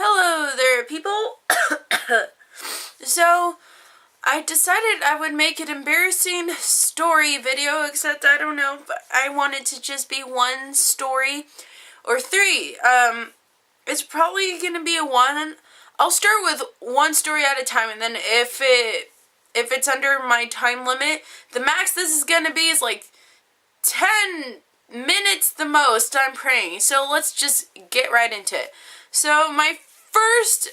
Hello there, people. So, I decided I would make an embarrassing story video, except I don't know if I want it to just be one story or three. It's probably gonna be a one. I'll start with one story at a time, and then if it's under my time limit, the max this is gonna be is like 10 minutes the most, I'm praying. So let's just get right into it. So my first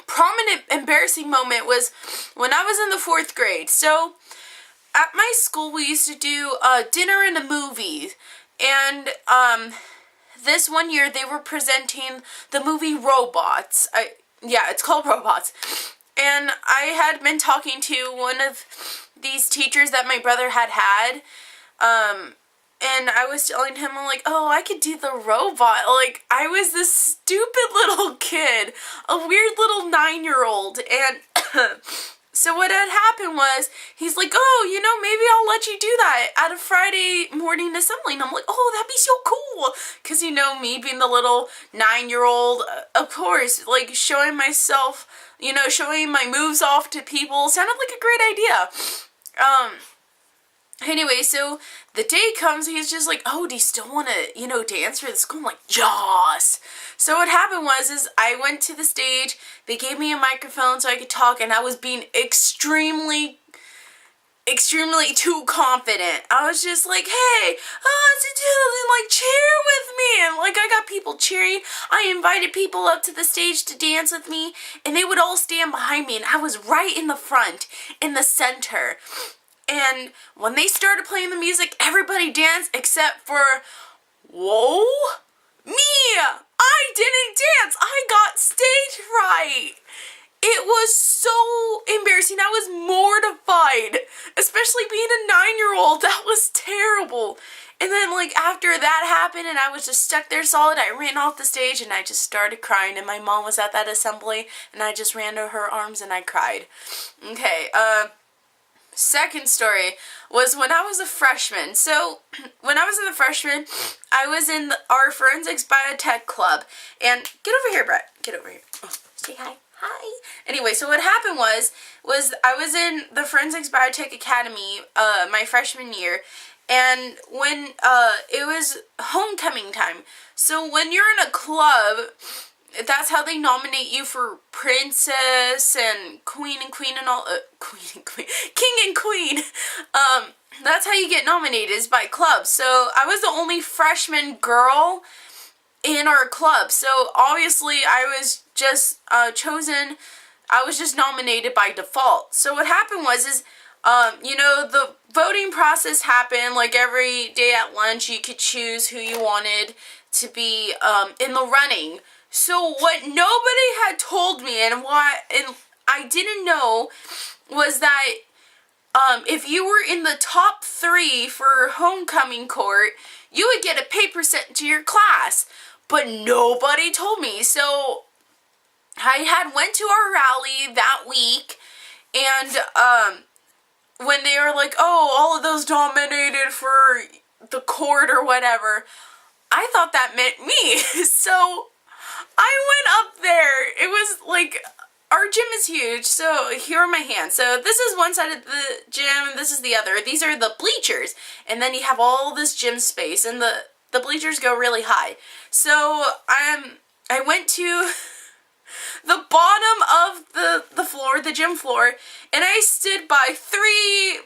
prominent embarrassing moment was when I was in the 4th grade. So at my school we used to do dinner and a movie, and this one year they were presenting the movie Robots. It's called Robots. And I had been talking to one of these teachers that my brother had, and I was telling him, I'm like, oh, I could do the robot. Like, I was this stupid little kid, a weird little 9-year-old, and so what had happened was, he's like, oh, maybe I'll let you do that at a Friday morning assembly, and I'm like, oh, that'd be so cool, because, me being the little 9-year-old, of course, like, showing myself, showing my moves off to people sounded like a great idea. Anyway, so the day comes, he's just like, oh, do you still want to, dance for the school? I'm like, yes! So what happened was, I went to the stage, they gave me a microphone so I could talk, and I was being extremely too confident. I was just like, hey, like, cheer with me, and like, I got people cheering. I invited people up to the stage to dance with me, and they would all stand behind me, and I was right in the front, in the center. And when they started playing the music, everybody danced except for, whoa, me! I didn't dance! I got stage fright! It was so embarrassing. I was mortified, especially being a 9-year-old. That was terrible. And then, like, after that happened and I was just stuck there solid, I ran off the stage and I just started crying, and my mom was at that assembly and I just ran to her arms and I cried. Okay, second story was when I was a freshman. So, when I was in the freshman, I was in our Forensics Biotech Club. And, get over here, Brett. Get over here. Oh, say hi. Hi. Anyway, so what happened was I was in the Forensics Biotech Academy, my freshman year, and when, it was homecoming time. So, when you're in a club, that's how they nominate you for princess and queen and all, king and queen. That's how you get nominated, is by clubs. So I was the only freshman girl in our club. So obviously I was just chosen. I was just nominated by default. So what happened was the voting process happened. Like, every day at lunch you could choose who you wanted to be in the running. So what nobody had told me, and I didn't know, was that if you were in the top 3 for homecoming court, you would get a paper sent to your class. But nobody told me. So I had went to our rally that week, and when they were like, oh, all of those nominated for the court or whatever, I thought that meant me. So I went up there. It was like, our gym is huge, so here are my hands. So this is one side of the gym, this is the other. These are the bleachers, and then you have all this gym space, and the bleachers go really high. So I went to the bottom of the floor, the gym floor, and I stood by 3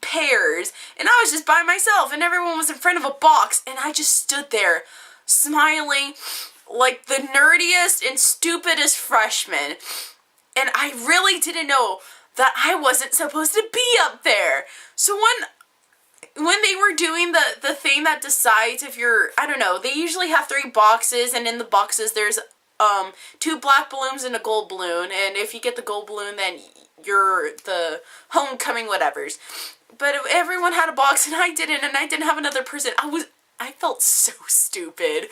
pairs, and I was just by myself, and everyone was in front of a box, and I just stood there smiling like the nerdiest and stupidest freshman. And I really didn't know that I wasn't supposed to be up there. So when they were doing the thing that decides if you're, I don't know, they usually have 3 boxes, and in the boxes there's 2 black balloons and a gold balloon, and if you get the gold balloon, then you're the homecoming whatevers. But everyone had a box and I didn't, and I didn't have another person. I felt so stupid.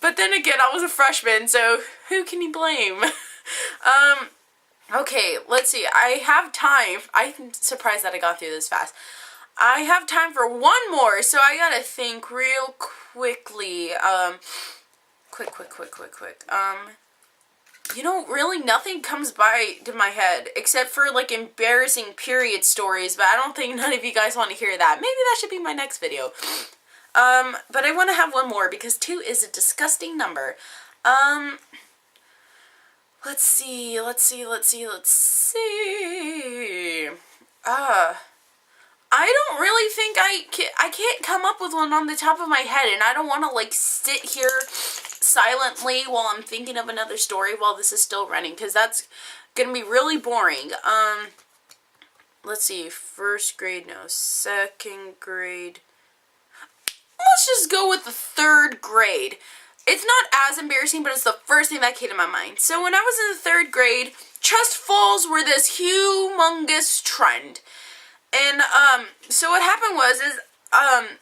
But then again, I was a freshman, so who can you blame? Okay, let's see. I have time. I'm surprised that I got through this fast. I have time for one more, so I gotta think real quickly. quick. You know, really nothing comes to my head except for like embarrassing period stories, but I don't think none of you guys want to hear that. Maybe that should be my next video. But I want to have one more because 2 is a disgusting number. Let's see. I don't really think I can't come up with one on the top of my head, and I don't want to like sit here silently while I'm thinking of another story while this is still running, because that's gonna be really boring. Let's see, 1st grade, no, 2nd grade. Let's just go with the 3rd grade. It's not as embarrassing, but it's the first thing that came to my mind. So when I was in the 3rd grade, trust falls were this humongous trend. And, so what happened was, I'm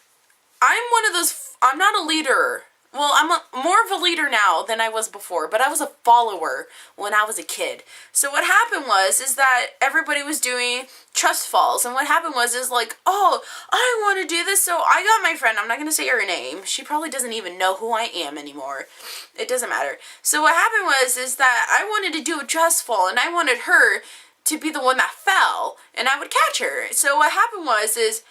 not a leader. Well, I'm more of a leader now than I was before, but I was a follower when I was a kid. So what happened was, is that everybody was doing trust falls, and what happened was, is like, oh, I want to do this, so I got my friend, I'm not going to say her name, she probably doesn't even know who I am anymore, it doesn't matter. So what happened was, is that I wanted to do a trust fall, and I wanted her to be the one that fell, and I would catch her. So what happened was, is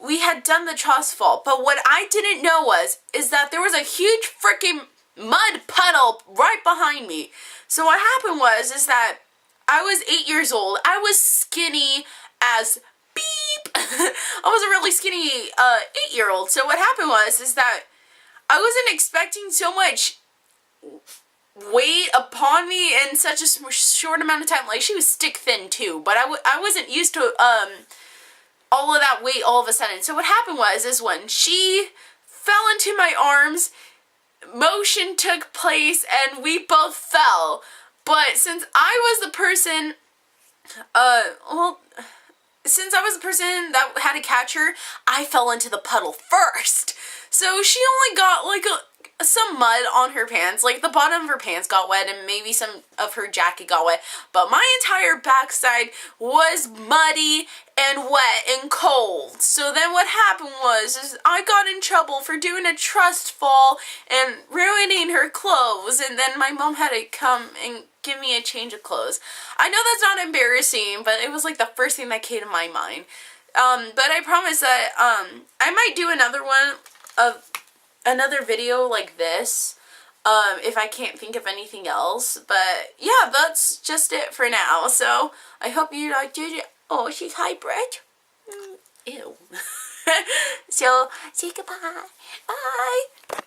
we had done the trust fall, but what I didn't know is that there was a huge freaking mud puddle right behind me. So what happened was, is that I was 8 years old. I was skinny as beep. I was a really skinny 8-year-old. So what happened was, is that I wasn't expecting so much weight upon me in such a short amount of time. Like, she was stick thin too, but I wasn't used to all of that weight all of a sudden. So what happened was, is when she fell into my arms, motion took place and we both fell. But since I was the person, since I was the person that had to catch her, I fell into the puddle first. So she only got like some mud on her pants, like the bottom of her pants got wet and maybe some of her jacket got wet, but my entire backside was muddy and wet and cold. So then what happened was, is I got in trouble for doing a trust fall and ruining her clothes, and then my mom had to come and give me a change of clothes. I know that's not embarrassing, but it was like the first thing that came to my mind. But I promise that I might do another video like this, if I can't think of anything else. But yeah, that's just it for now. So I hope you liked it. Oh, she's hybrid. Ew. So say goodbye. Bye.